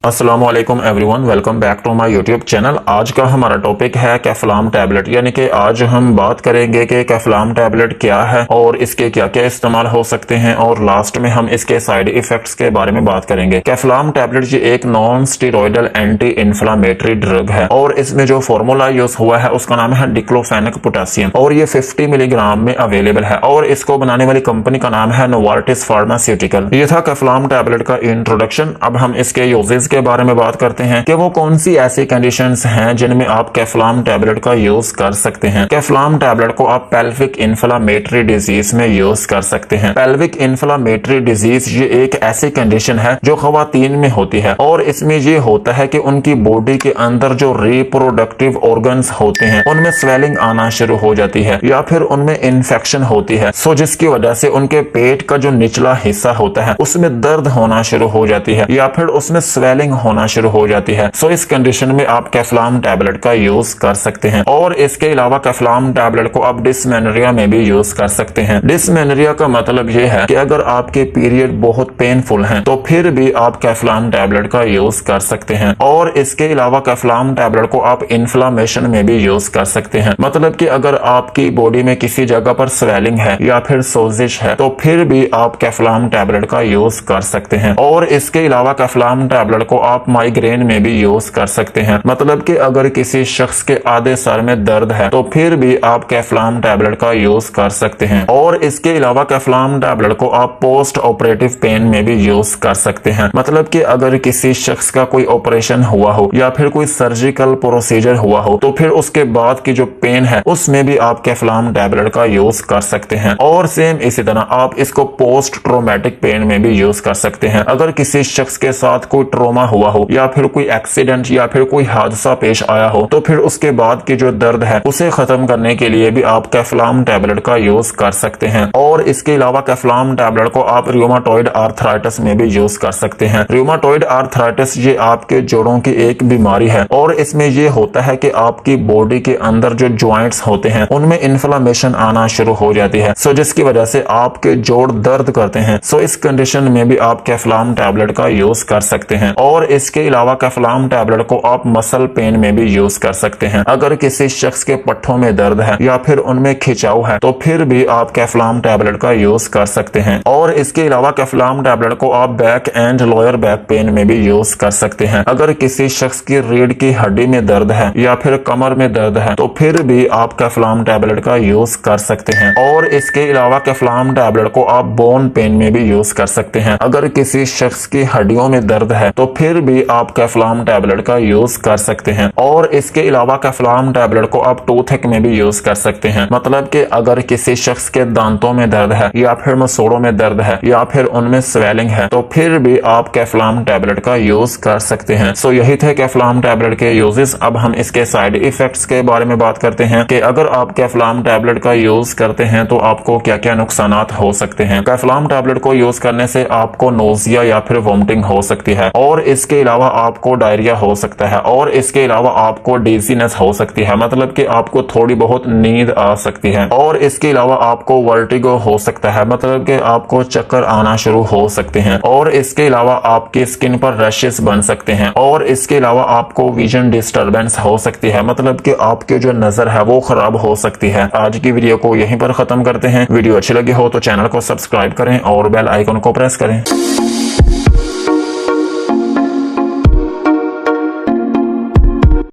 अस्सलामुअलैकुम everyone, welcome back to my YouTube channel. आज का हमारा टॉपिक है कैफ्लाम टैबलेट, यानी कि आज हम बात करेंगे कि कैफ्लाम टैबलेट क्या है और इसके क्या क्या इस्तेमाल हो सकते हैं, और लास्ट में हम इसके साइड इफेक्ट्स के बारे में बात करेंगे। कैफ्लाम टैबलेट ये एक non steroidal anti inflammatory drug है और इसमें जो फॉर्मूला यूज हुआ है उसका नाम है डिक्लोफेनेक पोटेशियम और ये 50 मिलीग्राम में अवेलेबल है और इसको बनाने वाली कंपनी का नाम है नोवार्टिस फार्मास्यूटिकल। ये था कैफ्लाम टैबलेट का इंट्रोडक्शन। अब हम इसके यूजेस के बारे में बात करते हैं कि वो कौन सी ऐसी कंडीशंस हैं जिनमें आप कैफ्लाम टैबलेट का यूज कर सकते हैं। कैफ्लाम टैबलेट को आप पेल्विक इन्फ्लामेटरी डिजीज में यूज कर सकते हैं। पेल्विक इन्फ्लामेटरी डिजीज ये एक ऐसी कंडीशन है जो खवातीन में होती है और इसमें ये होता है कि उनकी बॉडी के अंदर जो रिप्रोडक्टिव ऑर्गन्स होते हैं उनमें स्वेलिंग आना शुरू हो जाती है या फिर उनमें इन्फेक्शन होती है, सो जिसकी वजह से उनके पेट का जो निचला हिस्सा होता है उसमें दर्द होना शुरू हो जाती है या फिर उसमें स्वेलिंग होना शुरू हो जाती है। सो इस कंडीशन में आप कैफ्लाम टैबलेट का यूज कर सकते हैं। और इसके अलावा कैफ्लाम टैबलेट को आप डिस्मेनोरिया में भी यूज कर सकते हैं। डिस्मेनोरिया का मतलब यह है कि अगर आपके पीरियड बहुत पेनफुल हैं तो फिर भी आप कैफ्लाम टैबलेट का यूज कर सकते हैं। और इसके अलावा कैफ्लाम टैबलेट को आप इन्फ्लामेशन में भी यूज कर सकते हैं। मतलब कि अगर आपकी बॉडी में किसी जगह पर स्वेलिंग है या फिर सोजिश है तो फिर भी आप कैफ्लाम टैबलेट का यूज कर सकते हैं। और इसके अलावा कैफ्लाम टैबलेट को आप माइग्रेन में भी यूज कर सकते हैं। मतलब कि अगर किसी शख्स के आधे सर में दर्द है तो फिर भी आप कैफ्लाम टैबलेट का यूज कर सकते हैं। और इसके अलावा कैफ्लाम टैबलेट को आप पोस्ट ऑपरेटिव पेन में भी यूज कर सकते हैं। मतलब कि अगर किसी शख्स का कोई ऑपरेशन हुआ हो या फिर कोई सर्जिकल प्रोसीजर हुआ हो तो फिर उसके बाद की जो पेन है उसमें भी आप कैफ्लाम टैबलेट का यूज कर सकते हैं। और सेम इसी तरह आप इसको पोस्ट ट्रोमेटिक पेन में भी यूज कर सकते हैं। अगर किसी शख्स के साथ कोई ट्रोमा हुआ हो या फिर कोई एक्सीडेंट या फिर कोई हादसा पेश आया हो तो फिर उसके बाद की जो दर्द है उसे खत्म करने के लिए भी आप कैफ्लाम टैबलेट का यूज कर सकते हैं। और इसके अलावा कैफ्लाम टैबलेट को आप रूमेटॉइड आर्थराइटिस में भी यूज कर सकते हैं। रूमेटॉइड आर्थराइटिस ये आपके जोड़ों की एक बीमारी है और इसमें ये होता है कि आपकी बॉडी के अंदर जो ज्वाइंट्स होते हैं उनमें इन्फ्लामेशन आना शुरू हो जाती है, सो जिसकी वजह से आपके जोड़ दर्द करते हैं। सो इस कंडीशन में भी आप कैफ्लाम टैबलेट का यूज कर सकते हैं। और इसके अलावा कैफ्लाम टैबलेट को आप मसल पेन में भी यूज कर सकते हैं। अगर किसी शख्स के पट्टों में दर्द है या फिर उनमें खिंचाव है तो फिर भी आप कैफ्लाम टैबलेट का यूज कर सकते हैं। और इसके अलावा कैफ्लाम टैबलेट को आप back and lower back pain में भी यूज कर सकते हैं। अगर किसी शख्स की रीढ़ की हड्डी में दर्द है या फिर कमर में दर्द है तो फिर भी आप कैफ्लाम टैबलेट का यूज कर सकते हैं। और इसके अलावा कैफ्लाम टैबलेट को आप बोन पेन में भी यूज कर सकते हैं। अगर किसी शख्स की हड्डियों में दर्द है तो फिर भी आप कैफ्लाम टैबलेट का यूज कर सकते हैं। और इसके अलावा कैफ्लाम टैबलेट को आप टूथेक में भी यूज कर सकते हैं। मतलब कि अगर किसी शख्स के दांतों में दर्द है या फिर मसूड़ों में दर्द है या फिर उनमें स्वेलिंग है तो फिर भी आप कैफ्लाम टैबलेट का यूज कर सकते हैं। सो यही थे कैफ्लाम टैबलेट के यूजेस। अब हम इसके साइड इफेक्ट्स के बारे में बात करते हैं कि अगर आप कैफ्लाम टैबलेट का यूज करते हैं तो आपको क्या क्या नुकसान हो सकते हैं। कैफ्लाम टैबलेट को यूज करने से आपको नोजिया या फिर वोमिटिंग हो सकती है और इसके अलावा आपको डायरिया हो सकता है और इसके अलावा आपको डिजीनेस हो सकती है, मतलब कि आपको थोड़ी बहुत नींद आ सकती है। और इसके अलावा आपको वर्टिगो हो सकता है, मतलब कि आपको चक्कर आना शुरू हो सकते हैं। और इसके अलावा आपकी स्किन पर रैशेस बन सकते हैं। और इसके अलावा आपको विजन डिस्टर्बेंस हो सकती है, मतलब कि आपकी जो नजर है वो खराब हो सकती है। आज की वीडियो को यहीं पर खत्म करते हैं। वीडियो अच्छी लगी हो तो चैनल को सब्सक्राइब करें और बेल आइकन को प्रेस करें।